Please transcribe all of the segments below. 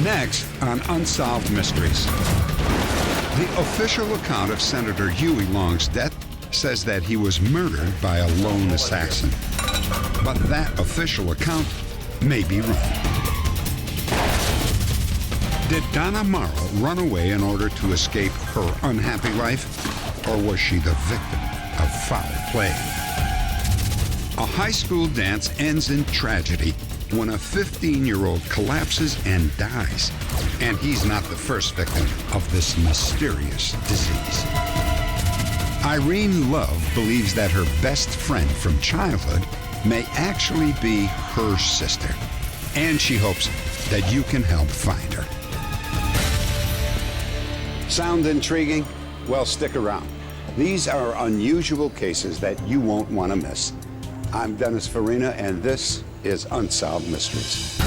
Next on Unsolved Mysteries. The official account of Senator Huey Long's death says that he was murdered by a lone assassin. But that official account may be wrong. Did Donna Morrow run away in order to escape her unhappy life? Or was she the victim of foul play? A high school dance ends in tragedy when a 15-year-old collapses and dies. And he's not the first victim of this mysterious disease. Irene Love believes that her best friend from childhood may actually be her sister. And she hopes that you can help find her. Sound intriguing? Well, stick around. These are unusual cases that you won't want to miss. I'm Dennis Farina, and this is Unsolved Mysteries.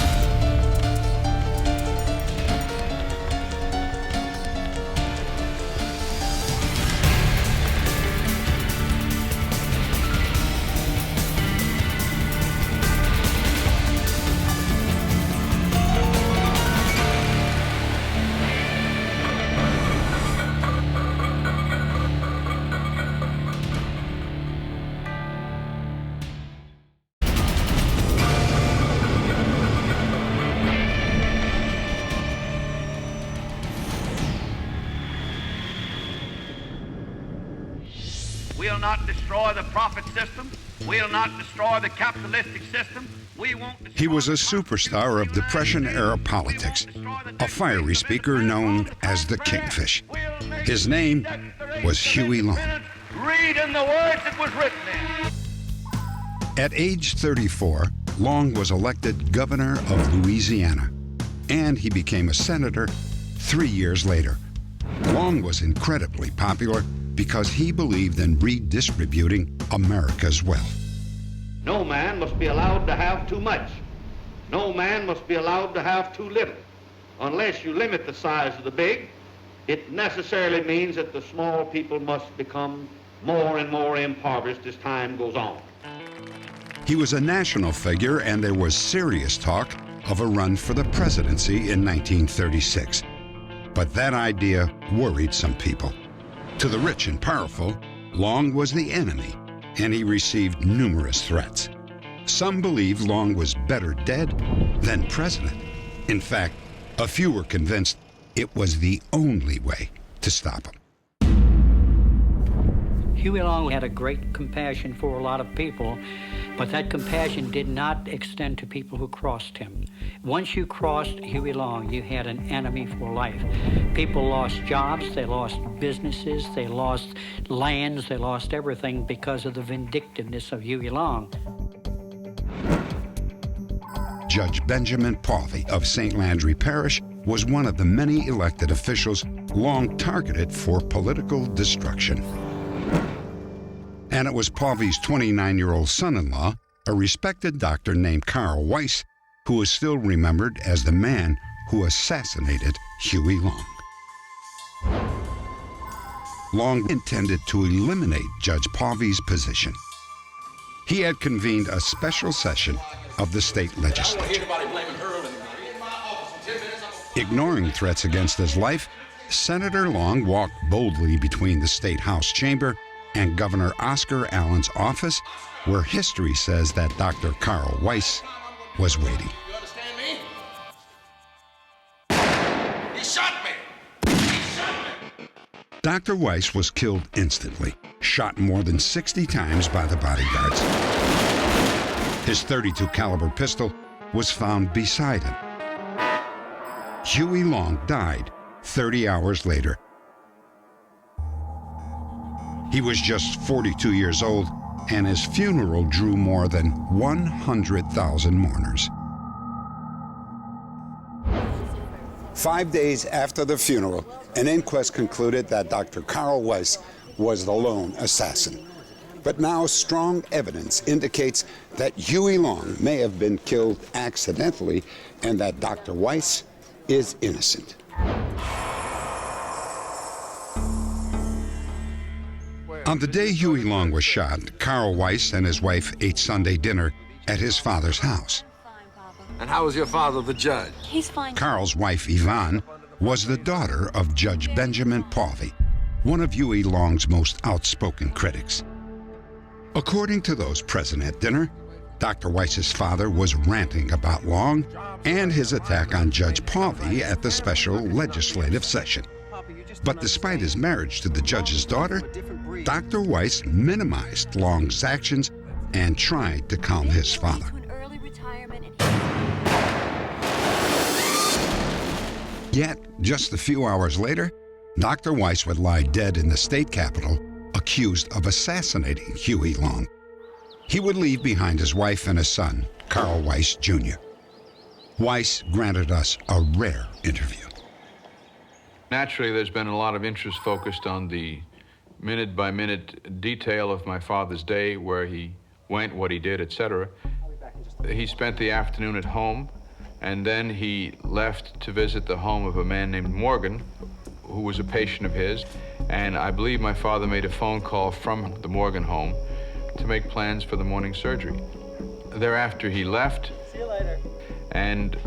We'll not destroy the profit system. We'll not destroy the capitalistic system. We won't. He was a superstar of Depression-era politics, a fiery speaker known as the Kingfish. His name was Huey Long. Read in the words it was written in. At age 34, Long was elected governor of Louisiana, and he became a senator 3 years later. Long was incredibly popular because he believed in redistributing America's wealth. No man must be allowed to have too much. No man must be allowed to have too little. Unless you limit the size of the big, it necessarily means that the small people must become more and more impoverished as time goes on. He was a national figure, and there was serious talk of a run for the presidency in 1936. But that idea worried some people. To the rich and powerful, Long was the enemy, and he received numerous threats. Some believed Long was better dead than president. In fact, a few were convinced it was the only way to stop him. Huey Long had a great compassion for a lot of people, but that compassion did not extend to people who crossed him. Once you crossed Huey Long, you had an enemy for life. People lost jobs, they lost businesses, they lost lands, they lost everything because of the vindictiveness of Huey Long. Judge Benjamin Paulvey of St. Landry Parish was one of the many elected officials Long targeted for political destruction. And it was Paulvey's 29-year-old son-in-law, a respected doctor named Carl Weiss, who is still remembered as the man who assassinated Huey Long. Long intended to eliminate Judge Paulvey's position. He had convened a special session of the state legislature. Ignoring threats against his life, Senator Long walked boldly between the State House chamber and Governor Oscar Allen's office, where history says that Dr. Carl Weiss was waiting. You understand me? He shot me! He shot me! Dr. Weiss was killed instantly, shot more than 60 times by the bodyguards. His .32 caliber pistol was found beside him. Huey Long died 30 hours later. He was just 42 years old, and his funeral drew more than 100,000 mourners. 5 days after the funeral, an inquest concluded that Dr. Carl Weiss was the lone assassin. But now strong evidence indicates that Huey Long may have been killed accidentally and that Dr. Weiss is innocent. On the day Huey Long was shot, Carl Weiss and his wife ate Sunday dinner at his father's house. And how is your father, the judge? He's fine. Carl's wife, Yvonne, was the daughter of Judge Benjamin Pauley, one of Huey Long's most outspoken critics. According to those present at dinner, Dr. Weiss's father was ranting about Long and his attack on Judge Pauley at the special legislative session. But despite his marriage to the judge's daughter, Dr. Weiss minimized Long's actions and tried to calm his father. Yet, just a few hours later, Dr. Weiss would lie dead in the state capitol, accused of assassinating Huey Long. He would leave behind his wife and a son, Carl Weiss Jr. Weiss granted us a rare interview. Naturally, there's been a lot of interest focused on the minute-by-minute detail of my father's day, where he went, what he did, etc. He spent the afternoon at home, and then he left to visit the home of a man named Morgan, who was a patient of his, and I believe my father made a phone call from the Morgan home to make plans for the morning surgery. Thereafter, he left. See you later. And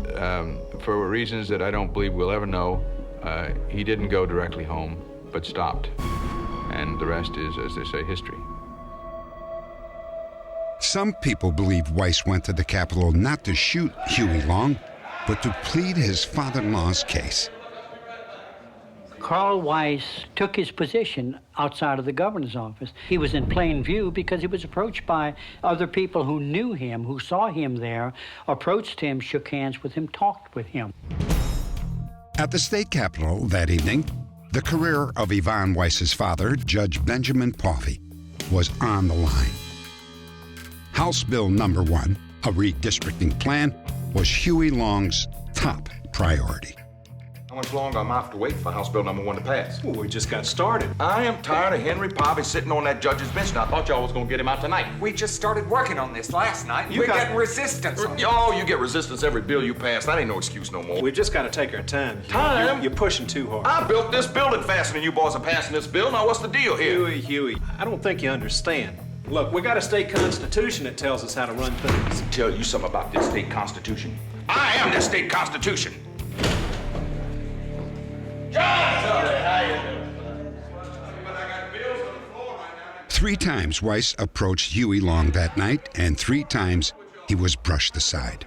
for reasons that I don't believe we'll ever know, he didn't go directly home, but stopped. And the rest is, as they say, history. Some people believe Weiss went to the Capitol not to shoot Huey Long, but to plead his father-in-law's case. Carl Weiss took his position outside of the governor's office. He was in plain view because he was approached by other people who knew him, who saw him there, approached him, shook hands with him, talked with him. At the state capitol that evening, the career of Yvonne Weiss's father, Judge Benjamin Pauley, was on the line. House Bill number 1, a redistricting plan, was Huey Long's top priority. How much longer am I have to wait for House Bill number 1 to pass? Well, we just got started. I am tired of Henry Poppy sitting on that judge's bench, and I thought y'all was gonna get him out tonight. We just started working on this last night. We're getting resistance on it. Oh, you get resistance every bill you pass. That ain't no excuse no more. We've just got to take our time. Time? You're pushing too hard. I built this building faster than you boys are passing this bill. Now, what's the deal here? Huey, I don't think you understand. Look, we got a state constitution that tells us how to run things. Tell you something about this state constitution. I am this state constitution. Three times Weiss approached Huey Long that night, and 3 times he was brushed aside.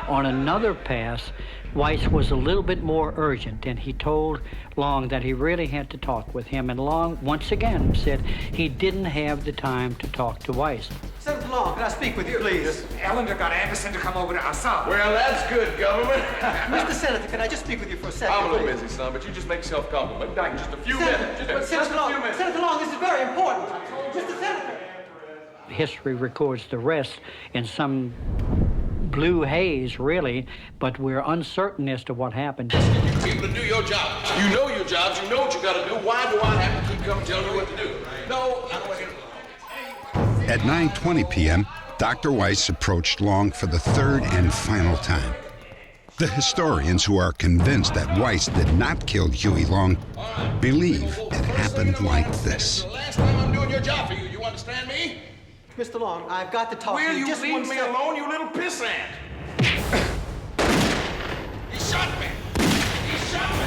On another pass, Weiss was a little bit more urgent, and he told Long that he really had to talk with him, and Long once again said he didn't have the time to talk to Weiss. Senator Long, can I speak with you, please? Ellender got Anderson to come over to our son. Well, that's good, government. Mr. Senator, can I just speak with you for a second, I'm a little please? busy, son, but you just make yourself comfortable. Maybe back in just a few Senator, minutes. Just a few minutes. Senator Long, this is very important. Mr. Senator. History records the rest in some blue haze, really, but we're uncertain as to what happened. You people to do your job. You know your jobs. You know what you got to do. Why do I have to keep coming telling you what to do? No, I don't want to hear it. At 9:20 p.m., Dr. Weiss approached Long for the 3rd and final time. The historians who are convinced that Weiss did not kill Huey Long believe it happened like this. The last time I'm doing your job for you, you understand me? Mr. Long, I've got to talk to you. Will you just leave one me second. alone, you little pissant? He shot me! He shot me!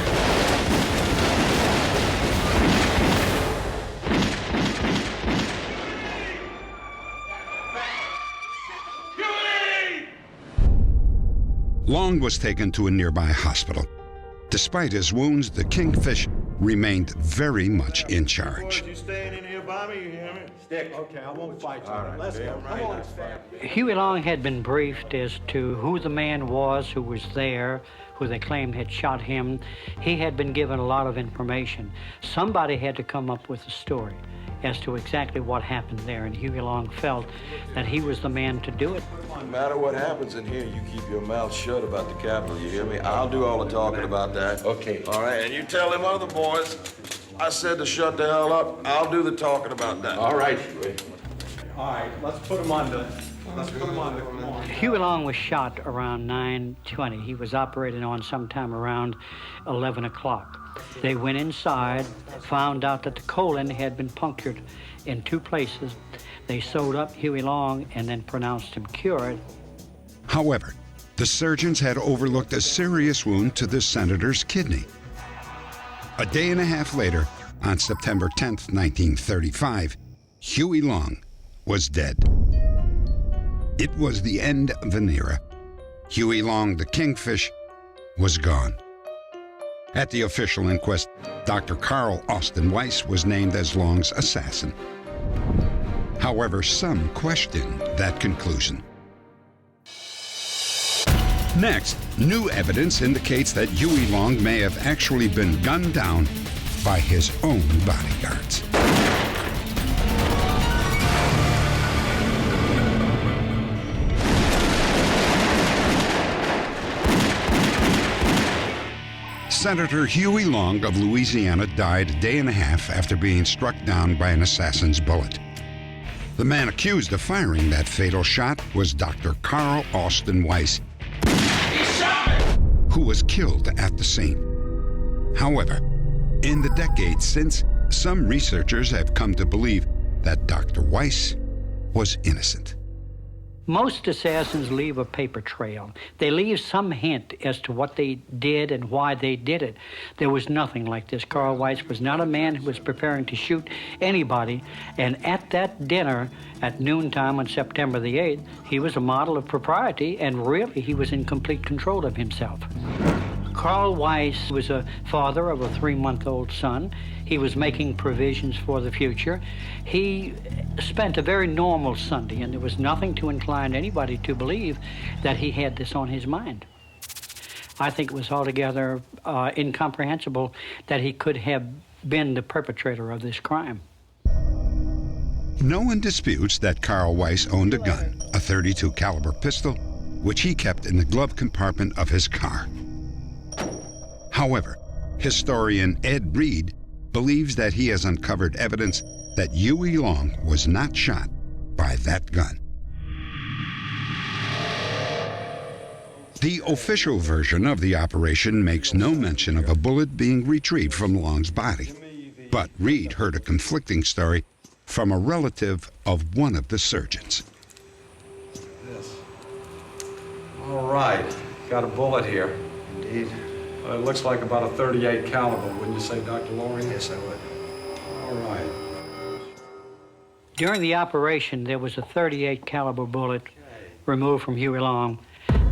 Huey! Long was taken to a nearby hospital. Despite his wounds, the Kingfish remained very much in charge. You staying in here by me, you hear me? Stick. Okay, I won't fight you. Let's go. Come on. Huey Long had been briefed as to who the man was who was there, who they claimed had shot him. He had been given a lot of information. Somebody had to come up with a story as to exactly what happened there, and Huey Long felt that he was the man to do it. No matter what happens in here, you keep your mouth shut about the Capitol, you hear me? I'll do all the talking about that. Okay. All right, and you tell them other boys, I said to shut the hell up. I'll do the talking about that. All right, Huey. All right, let's put him on the Huey Long was shot around 9:20. He was operated on sometime around 11 o'clock. They went inside, found out that the colon had been punctured in 2 places. They sewed up Huey Long and then pronounced him cured. However, the surgeons had overlooked a serious wound to the senator's kidney. A day and a half later, on September 10th, 1935, Huey Long was dead. It was the end of an era. Huey Long, the Kingfish, was gone. At the official inquest, Dr. Carl Austin Weiss was named as Long's assassin. However, some questioned that conclusion. Next, new evidence indicates that Huey Long may have actually been gunned down by his own bodyguards. Senator Huey Long of Louisiana died a day and a half after being struck down by an assassin's bullet. The man accused of firing that fatal shot was Dr. Carl Austin Weiss, who was killed at the scene. However, in the decades since, some researchers have come to believe that Dr. Weiss was innocent. Most assassins leave a paper trail. They leave some hint as to what they did and why they did it. There was nothing like this. Carl Weiss was not a man who was preparing to shoot anybody, and at that dinner at noontime on September the 8th, he was a model of propriety, and really he was in complete control of himself. Carl Weiss was a father of a 3-month-old son. He was making provisions for the future. He spent a very normal Sunday, and there was nothing to incline anybody to believe that he had this on his mind. I think it was altogether incomprehensible that he could have been the perpetrator of this crime. No one disputes that Carl Weiss owned a gun, a .32 caliber pistol, which he kept in the glove compartment of his car. However, historian Ed Reed believes that he has uncovered evidence that Huey Long was not shot by that gun. The official version of the operation makes no mention of a bullet being retrieved from Long's body, but Reed heard a conflicting story from a relative of one of the surgeons. Yes. All right, got a bullet here. Indeed. Well, it looks like about a .38 caliber, wouldn't you say, Dr. Loring? Yes, I would. All right. During the operation, there was a .38 caliber bullet removed from Huey Long.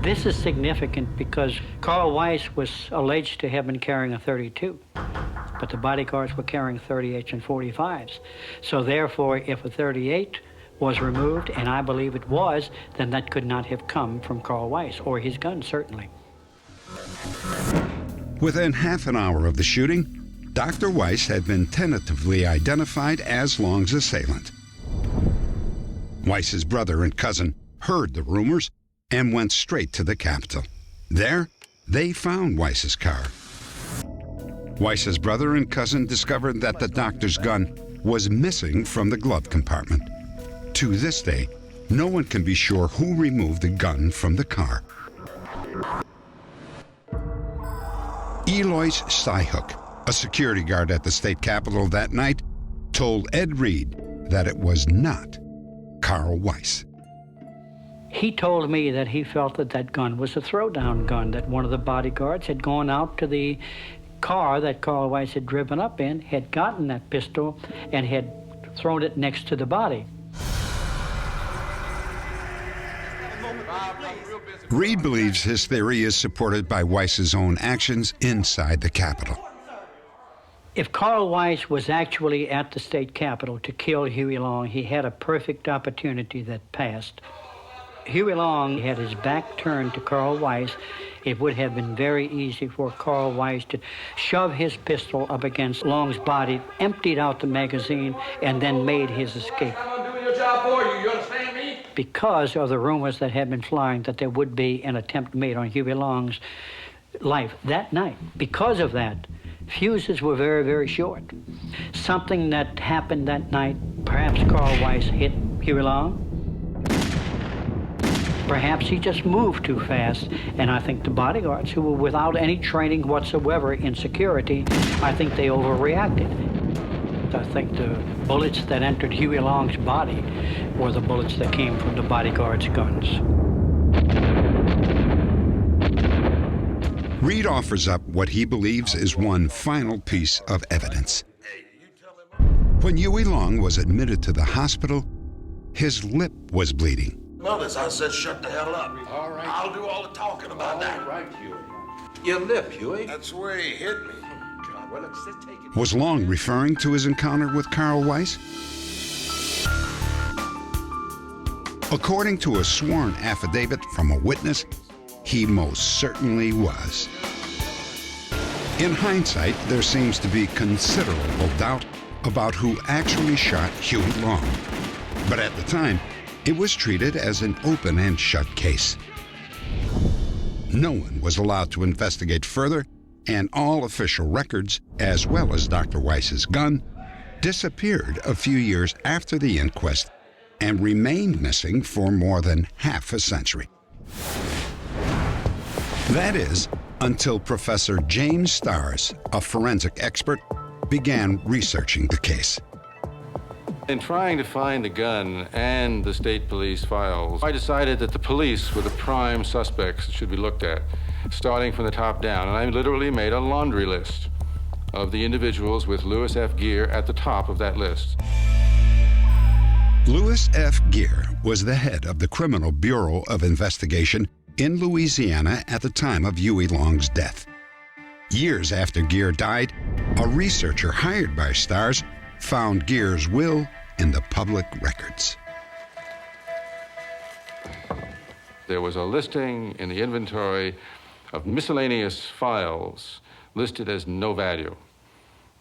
This is significant because Carl Weiss was alleged to have been carrying a .32, but the bodyguards were carrying .38s and .45s. So therefore, if a .38 was removed, and I believe it was, then that could not have come from Carl Weiss, or his gun, certainly. Within half an hour of the shooting, Dr. Weiss had been tentatively identified as Long's assailant. Weiss's brother and cousin heard the rumors and went straight to the Capitol. There, they found Weiss's car. Weiss's brother and cousin discovered that the doctor's gun was missing from the glove compartment. To this day, no one can be sure who removed the gun from the car. Elois Syhook, a security guard at the state capitol that night, told Ed Reed that it was not Carl Weiss. He told me that he felt that that gun was a throwdown gun, that one of the bodyguards had gone out to the car that Carl Weiss had driven up in, had gotten that pistol, and had thrown it next to the body. Reed believes his theory is supported by Weiss's own actions inside the Capitol. If Carl Weiss was actually at the state capitol to kill Huey Long, he had a perfect opportunity that passed. Huey Long had his back turned to Carl Weiss. It would have been very easy for Carl Weiss to shove his pistol up against Long's body, emptied out the magazine, and then made his escape. I'm doing your job for you, you understand me? Because of the rumors that had been flying that there would be an attempt made on Huey Long's life that night. Because of that, fuses were very, very short. Something that happened that night, perhaps Carl Weiss hit Huey Long. Perhaps he just moved too fast, and I think the bodyguards, who were without any training whatsoever in security, I think they overreacted. I think the bullets that entered Huey Long's body were the bullets that came from the bodyguards' guns. Reed offers up what he believes is one final piece of evidence. When Huey Long was admitted to the hospital, his lip was bleeding. Notice I said shut the hell up. All right. I'll do all the talking about that. All right, Huey. Your lip, Huey. That's where he hit me. Well, let's take it. Was Long referring to his encounter with Carl Weiss? According to a sworn affidavit from a witness, he most certainly was. In hindsight, there seems to be considerable doubt about who actually shot Huey Long. But at the time, it was treated as an open and shut case. No one was allowed to investigate further, and all official records, as well as Dr. Weiss's gun, disappeared a few years after the inquest and remained missing for more than half a century. That is, until Professor James Starrs, a forensic expert, began researching the case. In trying to find the gun and the state police files, I decided that the police were the prime suspects that should be looked at, starting from the top down. And I literally made a laundry list of the individuals with Louis F. Geer at the top of that list. Louis F. Geer was the head of the Criminal Bureau of Investigation in Louisiana at the time of Huey Long's death. Years after Geer died, a researcher hired by Starrs found Geer's will in the public records. There was a listing in the inventory of miscellaneous files listed as no value.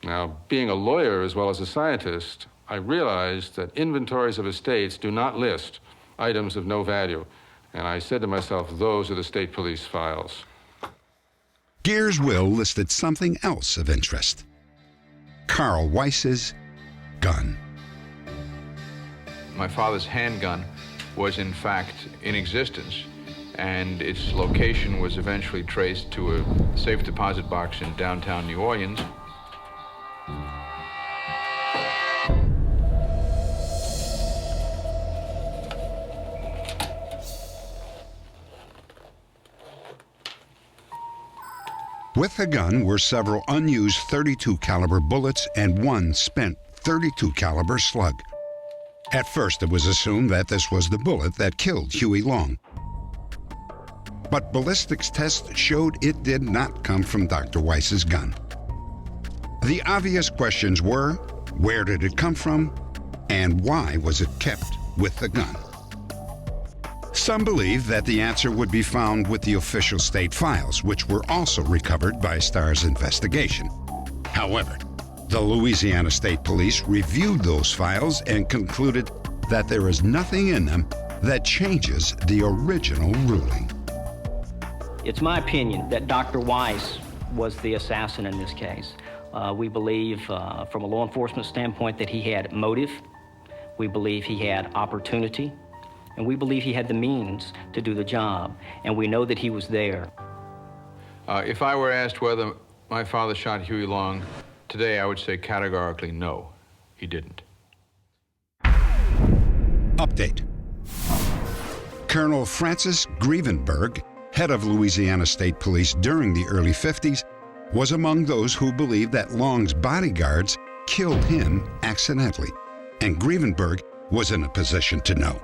Now, being a lawyer as well as a scientist, I realized that inventories of estates do not list items of no value. And I said to myself, those are the state police files. Geer's will listed something else of interest: Carl Weiss's gun. My father's handgun was in fact in existence, and its location was eventually traced to a safe deposit box in downtown New Orleans. With the gun were several unused .32 caliber bullets and one spent .32 caliber slug. At first, it was assumed that this was the bullet that killed Huey Long. But ballistics tests showed it did not come from Dr. Weiss's gun. The obvious questions were, where did it come from, and why was it kept with the gun? Some believe that the answer would be found with the official state files, which were also recovered by Starr's investigation. However, the Louisiana State Police reviewed those files and concluded that there is nothing in them that changes the original ruling. It's my opinion that Dr. Weiss was the assassin in this case. We believe, from a law enforcement standpoint, that he had motive. We believe he had opportunity. And we believe he had the means to do the job, and we know that he was there. If I were asked whether my father shot Huey Long today, I would say categorically no, he didn't. Update. Colonel Francis Grievenberg, head of Louisiana State Police during the early 50s, was among those who believed that Long's bodyguards killed him accidentally, and Grievenberg was in a position to know.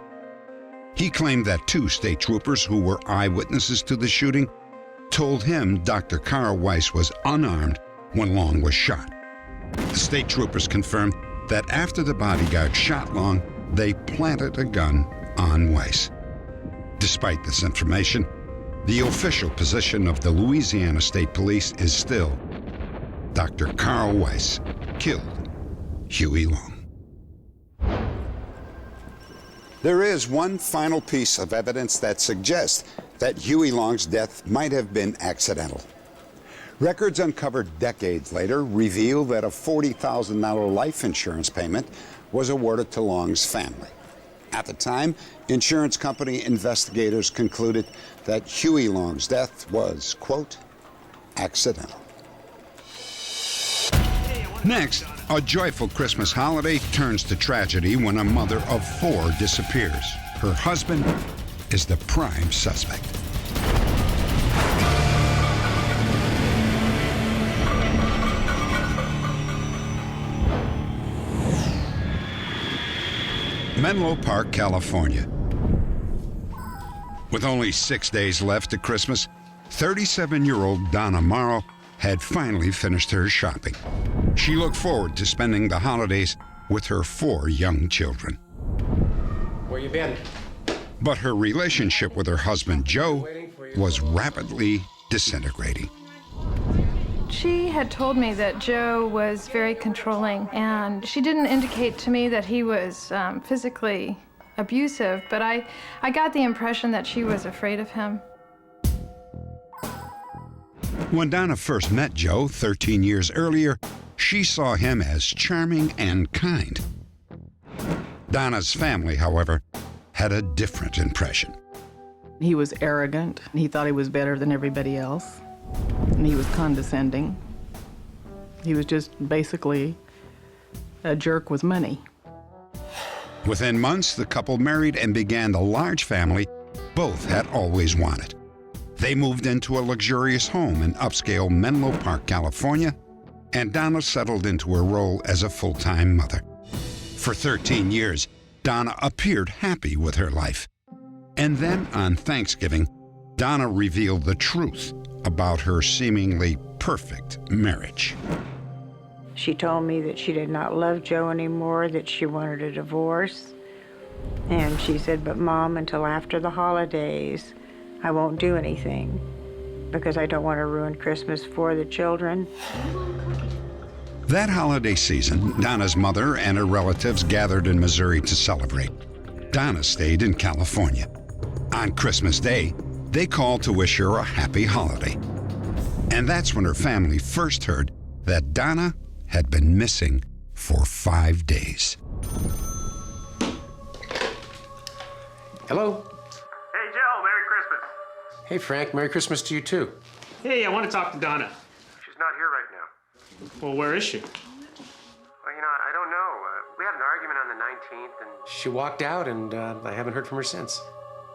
He claimed that two state troopers who were eyewitnesses to the shooting told him Dr. Carl Weiss was unarmed when Long was shot. The state troopers confirmed that after the bodyguard shot Long, they planted a gun on Weiss. Despite this information, the official position of the Louisiana State Police is still Dr. Carl Weiss killed Huey Long. There is one final piece of evidence that suggests that Huey Long's death might have been accidental. Records uncovered decades later reveal that a $40,000 life insurance payment was awarded to Long's family. At the time, insurance company investigators concluded that Huey Long's death was, quote, accidental. Next, a joyful Christmas holiday turns to tragedy when a mother of 4 disappears. Her husband is the prime suspect. Menlo Park, California. With only 6 days left to Christmas, 37-year-old Donna Morrow had finally finished her shopping. She looked forward to spending the holidays with her 4 young children. Where you been? But her relationship with her husband, Joe, was rapidly disintegrating. She had told me that Joe was very controlling, and she didn't indicate to me that he was physically abusive, but I got the impression that she was afraid of him. When Donna first met Joe 13 years earlier, she saw him as charming and kind. Donna's family, however, had a different impression. He was arrogant. He thought he was better than everybody else. And he was condescending. He was just basically a jerk with money. Within months, the couple married and began the large family both had always wanted. They moved into a luxurious home in upscale Menlo Park, California, and Donna settled into her role as a full-time mother. For 13 years, Donna appeared happy with her life. And then on Thanksgiving, Donna revealed the truth about her seemingly perfect marriage. She told me that she did not love Joe anymore, that she wanted a divorce. And she said, but Mom, until after the holidays, I won't do anything because I don't want to ruin Christmas for the children. That holiday season, Donna's mother and her relatives gathered in Missouri to celebrate. Donna stayed in California. On Christmas Day, they called to wish her a happy holiday. And that's when her family first heard that Donna had been missing for 5 days. Hello? Hey, Joe, Merry Christmas. Hey, Frank, Merry Christmas to you, too. Hey, I want to talk to Donna. She's not here right now. Well, where is she? Well, I don't know. We had an argument on the 19th, and... She walked out, and I haven't heard from her since.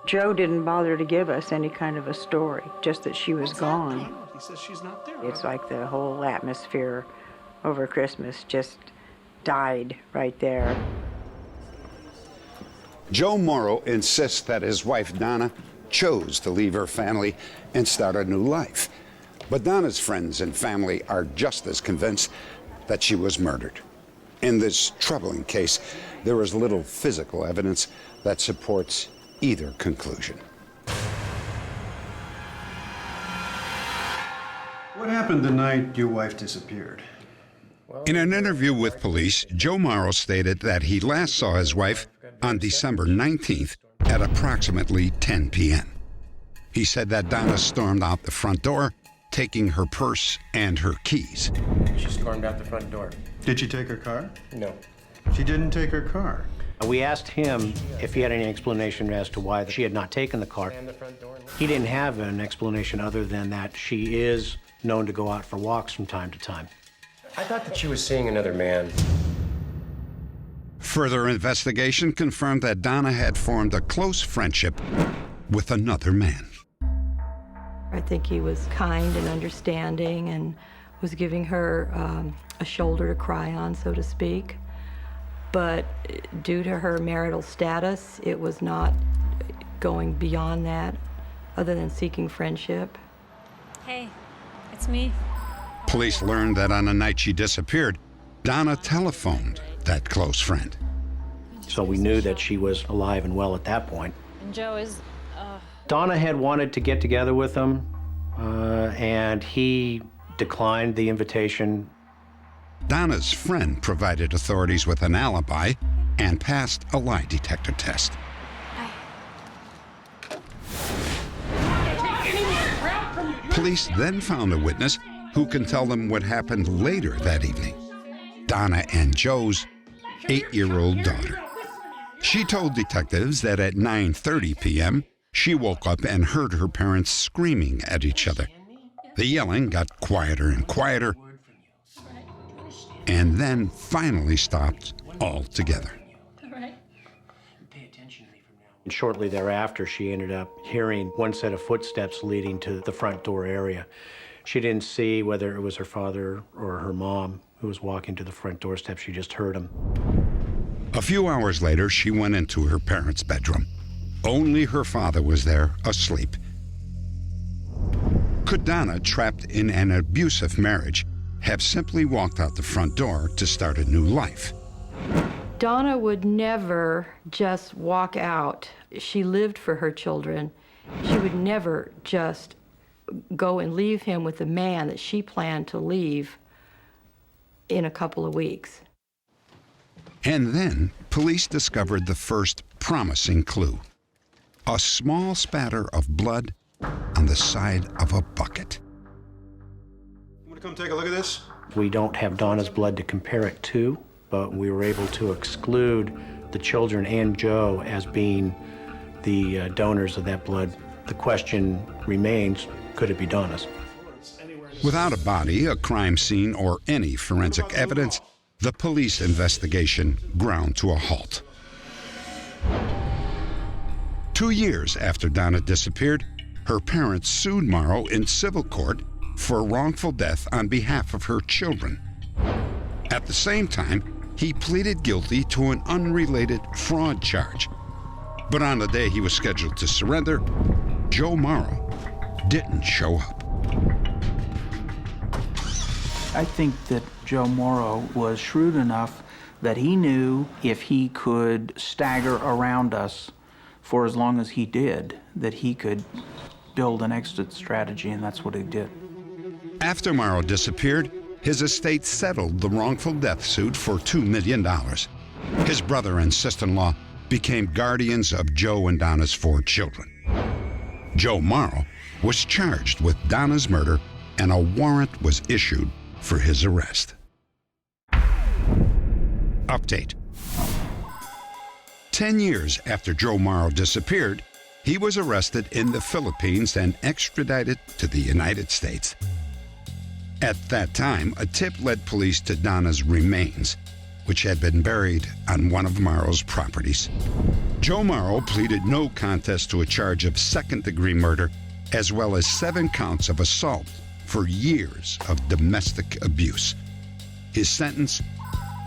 Joe didn't bother to give us any kind of a story, just that she was gone. He says she's not there. It's like the whole atmosphere over Christmas just died right there. Joe Morrow insists that his wife Donna chose to leave her family and start a new life. But Donna's friends and family are just as convinced that she was murdered. In this troubling case, there is little physical evidence that supports either conclusion. What happened the night your wife disappeared? In an interview with police, Joe Morrow stated that he last saw his wife on December 19th at approximately 10 p.m. He said that Donna stormed out the front door, taking her purse and her keys. She stormed out the front door. Did she take her car? No. She didn't take her car. We asked him if he had any explanation as to why she had not taken the car. He didn't have an explanation other than that she is known to go out for walks from time to time. I thought that she was seeing another man. Further investigation confirmed that Donna had formed a close friendship with another man. I think he was kind and understanding and was giving her a shoulder to cry on, so to speak. But due to her marital status, it was not going beyond that, other than seeking friendship. Hey, it's me. Police learned that on the night she disappeared, Donna telephoned that close friend. So we knew that she was alive and well at that point. And Joe is... Donna had wanted to get together with him, and he declined the invitation. Donna's friend provided authorities with an alibi and passed a lie detector test. Police then found a witness who can tell them what happened later that evening. Donna and Joe's 8-year-old daughter. She told detectives that at 9:30 p.m., she woke up and heard her parents screaming at each other. The yelling got quieter and quieter, and then finally stopped altogether. And shortly thereafter, she ended up hearing one set of footsteps leading to the front door area. She didn't see whether it was her father or her mom who was walking to the front doorstep. She just heard him. A few hours later, she went into her parents' bedroom. Only her father was there, asleep. Could Donna, trapped in an abusive marriage, have simply walked out the front door to start a new life? Donna would never just walk out. She lived for her children. She would never just go and leave him with a man that she planned to leave in a couple of weeks. And then police discovered the first promising clue: a small spatter of blood on the side of a bucket. You want to come take a look at this? We don't have Donna's blood to compare it to, but we were able to exclude the children and Joe as being the donors of that blood. The question remains, could it be Donna's? Without a body, a crime scene, or any forensic evidence, the police investigation ground to a halt. 2 years after Donna disappeared, her parents sued Morrow in civil court for wrongful death on behalf of her children. At the same time, he pleaded guilty to an unrelated fraud charge. But on the day he was scheduled to surrender, Joe Morrow didn't show up. I think that Joe Morrow was shrewd enough that he knew if he could stagger around us for as long as he did, that he could build an exit strategy, and that's what he did. After Morrow disappeared, his estate settled the wrongful death suit for $2 million. His brother and sister-in-law became guardians of Joe and Donna's 4 children. Joe Morrow was charged with Donna's murder, and a warrant was issued for his arrest. Update. 10 years after Joe Morrow disappeared, he was arrested in the Philippines and extradited to the United States. At that time, a tip led police to Donna's remains, which had been buried on one of Morrow's properties. Joe Morrow pleaded no contest to a charge of second-degree murder, as well as 7 counts of assault for years of domestic abuse. His sentence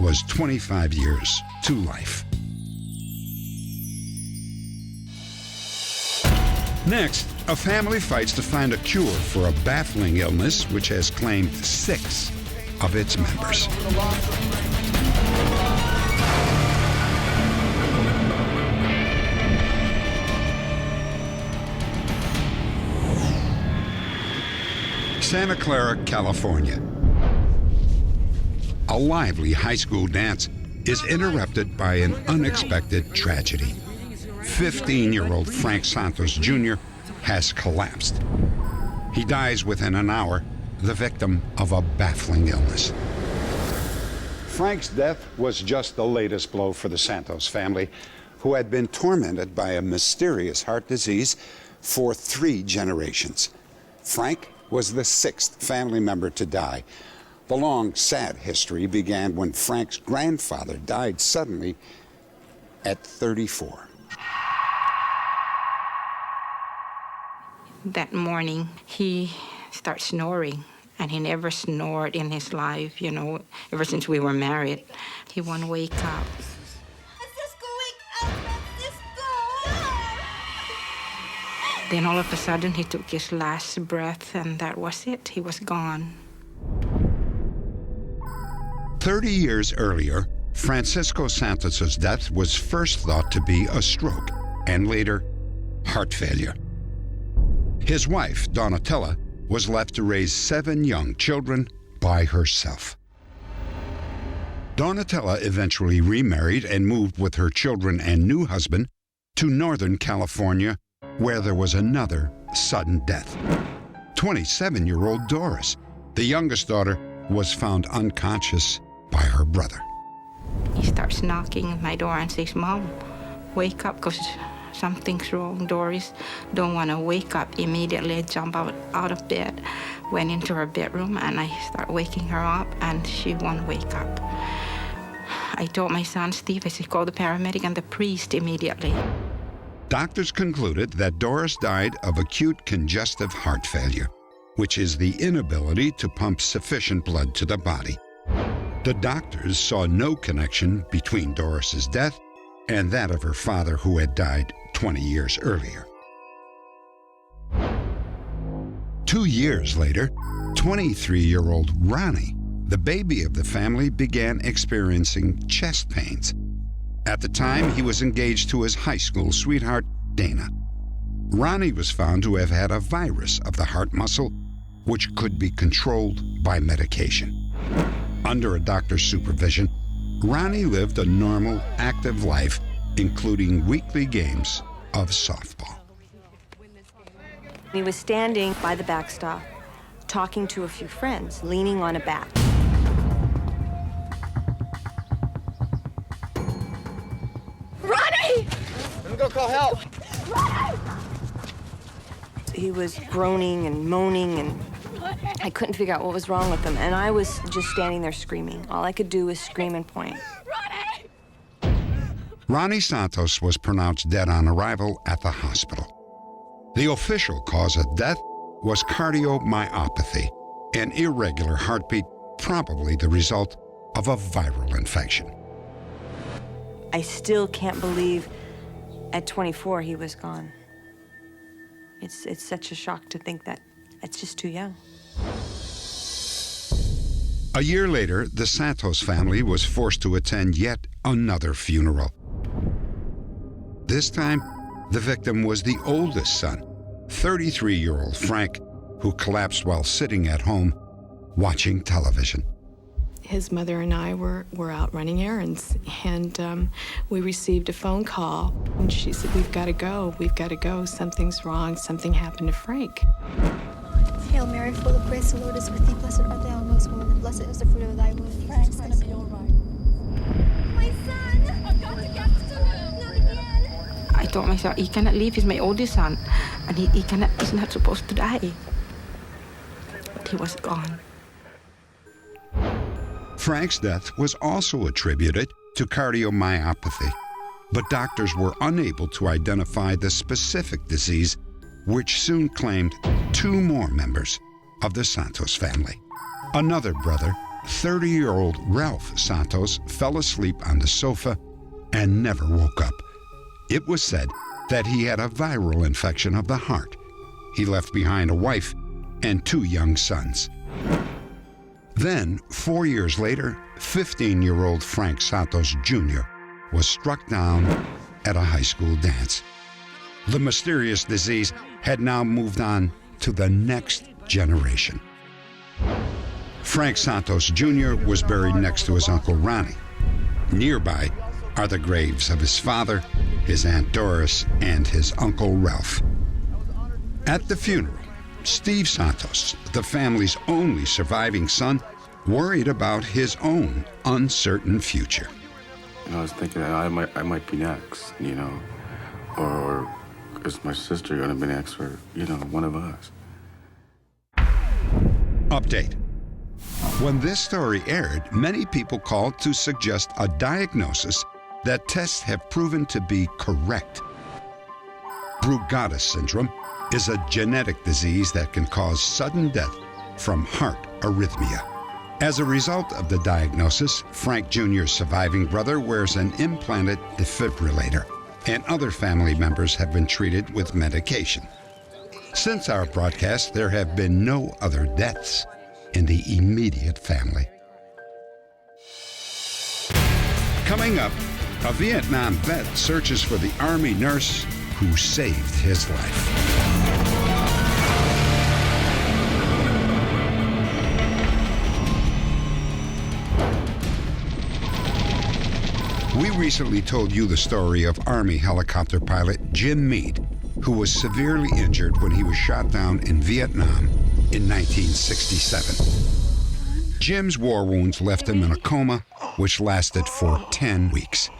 was 25 years to life. Next, a family fights to find a cure for a baffling illness which has claimed 6 of its members. Santa Clara, California. A lively high school dance is interrupted by an unexpected tragedy. 15-year-old Frank Santos Jr. has collapsed. He dies within an hour, the victim of a baffling illness. Frank's death was just the latest blow for the Santos family, who had been tormented by a mysterious heart disease for 3 generations. Frank was the 6th family member to die. The long, sad history began when Frank's grandfather died suddenly at 34. That morning, he started snoring, and he never snored in his life, you know, ever since we were married. He won't wake up. Then all of a sudden, he took his last breath, and that was it. He was gone. 30 years earlier, Francisco Santos's death was first thought to be a stroke, and later, heart failure. His wife, Donatella, was left to raise 7 young children by herself. Donatella eventually remarried and moved with her children and new husband to Northern California, where there was another sudden death. 27-year-old Doris, the youngest daughter, was found unconscious by her brother. He starts knocking at my door and says, "Mom, wake up because something's wrong. Doris don't want to wake up immediately. I jump out of bed, went into her bedroom, and I start waking her up, and she won't wake up. I told my son, Steve, I said, call the paramedic and the priest immediately. Doctors concluded that Doris died of acute congestive heart failure, which is the inability to pump sufficient blood to the body. The doctors saw no connection between Doris's death and that of her father, who had died 20 years earlier. 2 years later, 23-year-old Ronnie, the baby of the family, began experiencing chest pains. At the time, he was engaged to his high school sweetheart, Dana. Ronnie was found to have had a virus of the heart muscle, which could be controlled by medication. Under a doctor's supervision, Ronnie lived a normal, active life, including weekly games of softball. He was standing by the backstop, talking to a few friends, leaning on a bat. Ronnie! Let me go call help. Ronnie! He was groaning and moaning, and I couldn't figure out what was wrong with him. And I was just standing there screaming. All I could do was scream and point. Ronnie Santos was pronounced dead on arrival at the hospital. The official cause of death was cardiomyopathy, an irregular heartbeat, probably the result of a viral infection. I still can't believe at 24 he was gone. It's such a shock to think that it's just too young. A year later, the Santos family was forced to attend yet another funeral. This time, the victim was the oldest son, 33-year-old Frank, who collapsed while sitting at home watching television. His mother and I were out running errands, and we received a phone call, and she said, we've got to go, something's wrong, something happened to Frank. Hail Mary, full of grace, the Lord is with thee. Blessed art thou amongst women, and blessed is the fruit of thy womb. Frank's gonna be all right. My son! I've got to get to him! Not again! I told myself, he cannot leave. He's my oldest son, and he's not supposed to die. But he was gone. Frank's death was also attributed to cardiomyopathy, but doctors were unable to identify the specific disease, which soon claimed 2 more members of the Santos family. Another brother, 30-year-old Ralph Santos, fell asleep on the sofa and never woke up. It was said that he had a viral infection of the heart. He left behind a wife and 2 young sons. Then, 4 years later, 15-year-old Frank Santos Jr. was struck down at a high school dance. The mysterious disease had now moved on to the next generation. Frank Santos Jr. was buried next to his Uncle Ronnie. Nearby are the graves of his father, his Aunt Doris, and his Uncle Ralph. At the funeral, Steve Santos, the family's only surviving son, worried about his own uncertain future. I was thinking that I might be next, or is my sister going to be next, or, one of us. Update. When this story aired, many people called to suggest a diagnosis that tests have proven to be correct. Brugada syndrome is a genetic disease that can cause sudden death from heart arrhythmia. As a result of the diagnosis, Frank Jr.'s surviving brother wears an implanted defibrillator, and other family members have been treated with medication. Since our broadcast, there have been no other deaths in the immediate family. Coming up, a Vietnam vet searches for the Army nurse who saved his life. We recently told you the story of Army helicopter pilot Jim Meade, who was severely injured when he was shot down in Vietnam in 1967. Jim's war wounds left him in a coma, which lasted for 10 weeks.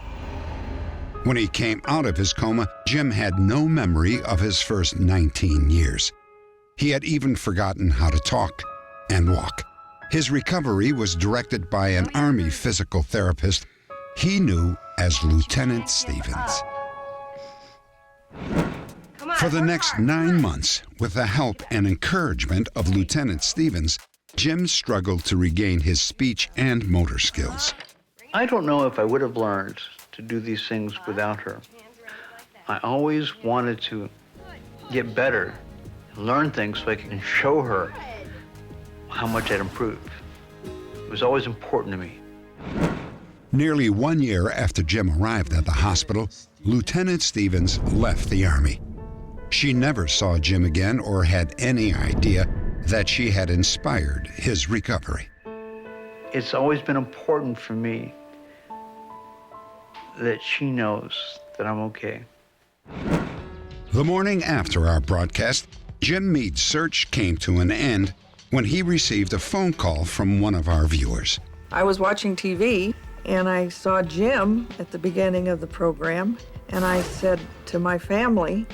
When he came out of his coma, Jim had no memory of his first 19 years. He had even forgotten how to talk and walk. His recovery was directed by an Army physical therapist he knew as Lieutenant Stevens. For the next 9 months, with the help and encouragement of Lieutenant Stevens, Jim struggled to regain his speech and motor skills. I don't know if I would have learned to do these things without her. I always wanted to get better, learn things so I can show her how much I'd improved. It was always important to me. Nearly 1 year after Jim arrived at the hospital, Lieutenant Stevens left the Army. She never saw Jim again or had any idea that she had inspired his recovery. It's always been important for me that she knows that I'm okay. The morning after our broadcast, Jim Mead's search came to an end when he received a phone call from one of our viewers. I was watching TV and I saw Jim at the beginning of the program, and I said to my family,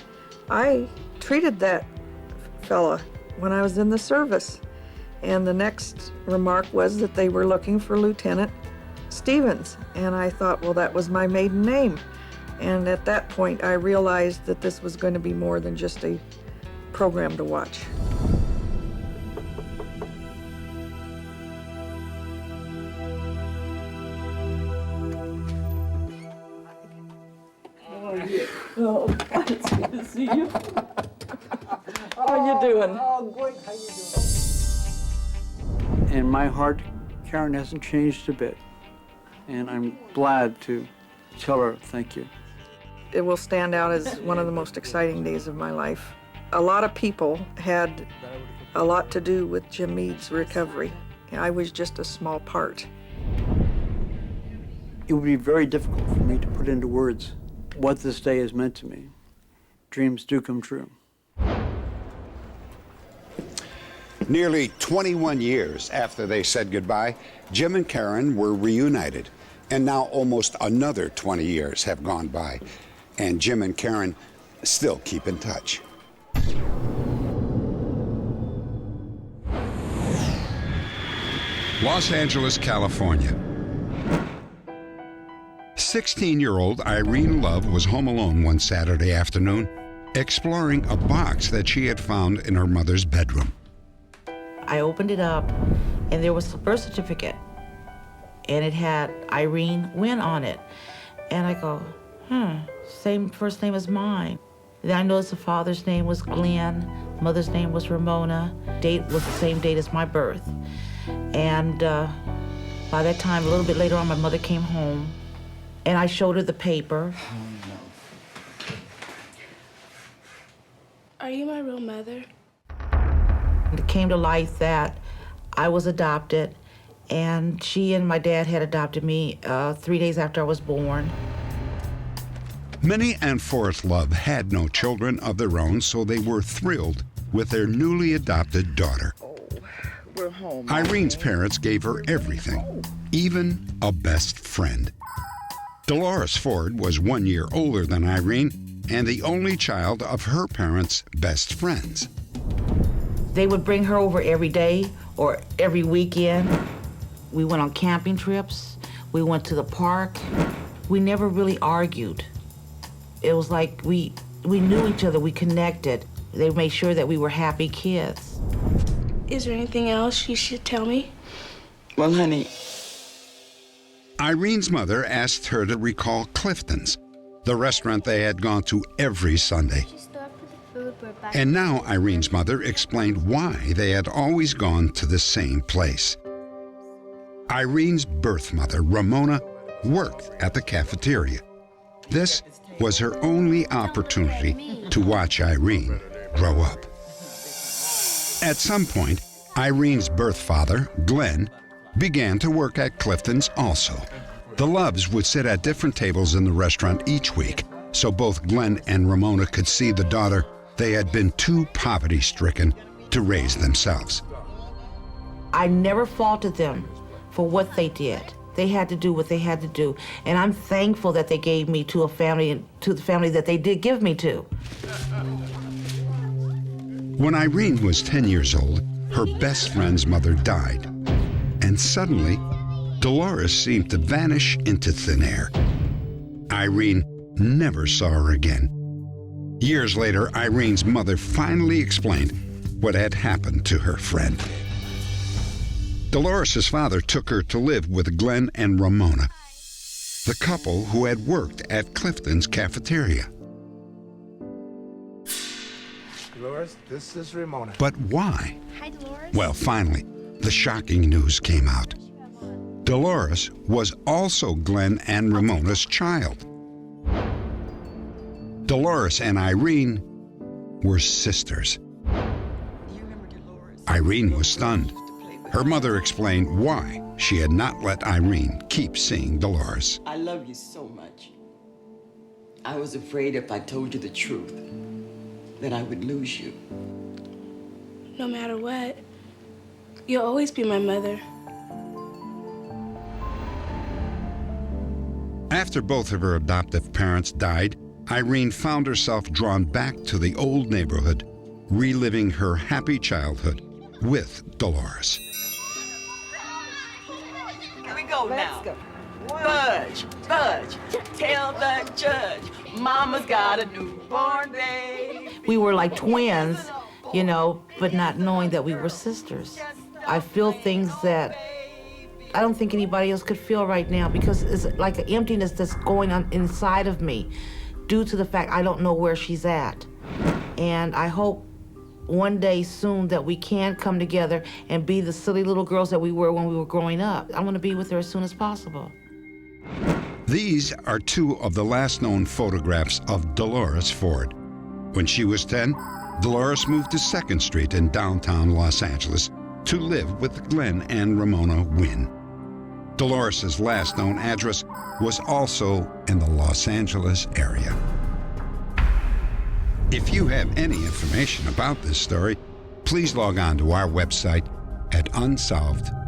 I treated that fella when I was in the service. And the next remark was that they were looking for Lieutenant Stevens. And I thought, well, that was my maiden name. And at that point, I realized that this was going to be more than just a program to watch. Oh, it's good to see you. How you doing? Oh, great. How you doing? And my heart, Karen, hasn't changed a bit. And I'm glad to tell her thank you. It will stand out as one of the most exciting days of my life. A lot of people had a lot to do with Jim Mead's recovery. I was just a small part. It would be very difficult for me to put into words what this day has meant to me. Dreams do come true. Nearly 21 years after they said goodbye, Jim and Karen were reunited. And now almost another 20 years have gone by. And Jim and Karen still keep in touch. Los Angeles, California. 16-year-old Irene Love was home alone one Saturday afternoon, exploring a box that she had found in her mother's bedroom. I opened it up, and there was a birth certificate, and it had Irene Wynn on it. And I go, same first name as mine. Then I noticed the father's name was Glenn, mother's name was Ramona. Date was the same date as my birth. And by that time, a little bit later on, my mother came home, and I showed her the paper. Are you my real mother? It came to light that I was adopted, and she and my dad had adopted me 3 days after I was born. Minnie and Forrest Love had no children of their own, so they were thrilled with their newly adopted daughter. We're home. Irene's parents gave her everything, even a best friend. Dolores Ford was 1 year older than Irene and the only child of her parents' best friends. They would bring her over every day or every weekend. We went on camping trips. We went to the park. We never really argued. It was like we knew each other, we connected. They made sure that we were happy kids. Is there anything else you should tell me? Well, honey. Irene's mother asked her to recall Clifton's, the restaurant they had gone to every Sunday. And now Irene's mother explained why they had always gone to the same place. Irene's birth mother, Ramona, worked at the cafeteria. This was her only opportunity to watch Irene grow up. At some point, Irene's birth father, Glenn, began to work at Clifton's also. The Loves would sit at different tables in the restaurant each week, so both Glenn and Ramona could see the daughter they had been too poverty-stricken to raise themselves. I never faulted them for what they did. They had to do what they had to do. And I'm thankful that they gave me to a family, to the family that they did give me to. When Irene was 10 years old, her best friend's mother died. And suddenly, Dolores seemed to vanish into thin air. Irene never saw her again. Years later, Irene's mother finally explained what had happened to her friend. Dolores' father took her to live with Glenn and Ramona, the couple who had worked at Clifton's cafeteria. Dolores, this is Ramona. But why? Hi, Dolores. Well, finally, the shocking news came out. Dolores was also Glenn and Ramona's child. Dolores and Irene were sisters. Irene was stunned. Her mother explained why she had not let Irene keep seeing Dolores. I love you so much. I was afraid if I told you the truth, that I would lose you. No matter what, you'll always be my mother. After both of her adoptive parents died, Irene found herself drawn back to the old neighborhood, reliving her happy childhood with Dolores. Here we go now. Budge, Budge, tell the judge, Mama's got a newborn baby. We were like twins, you know, but not knowing that we were sisters. I feel things that I don't think anybody else could feel right now, because it's like an emptiness that's going on inside of me due to the fact I don't know where she's at. And I hope one day soon that we can come together and be the silly little girls that we were when we were growing up. I want to be with her as soon as possible. These are two of the last known photographs of Dolores Ford. When she was 10, Dolores moved to 2nd Street in downtown Los Angeles to live with Glenn and Ramona Wynn. Dolores' last known address was also in the Los Angeles area. If you have any information about this story, please log on to our website at unsolved.org.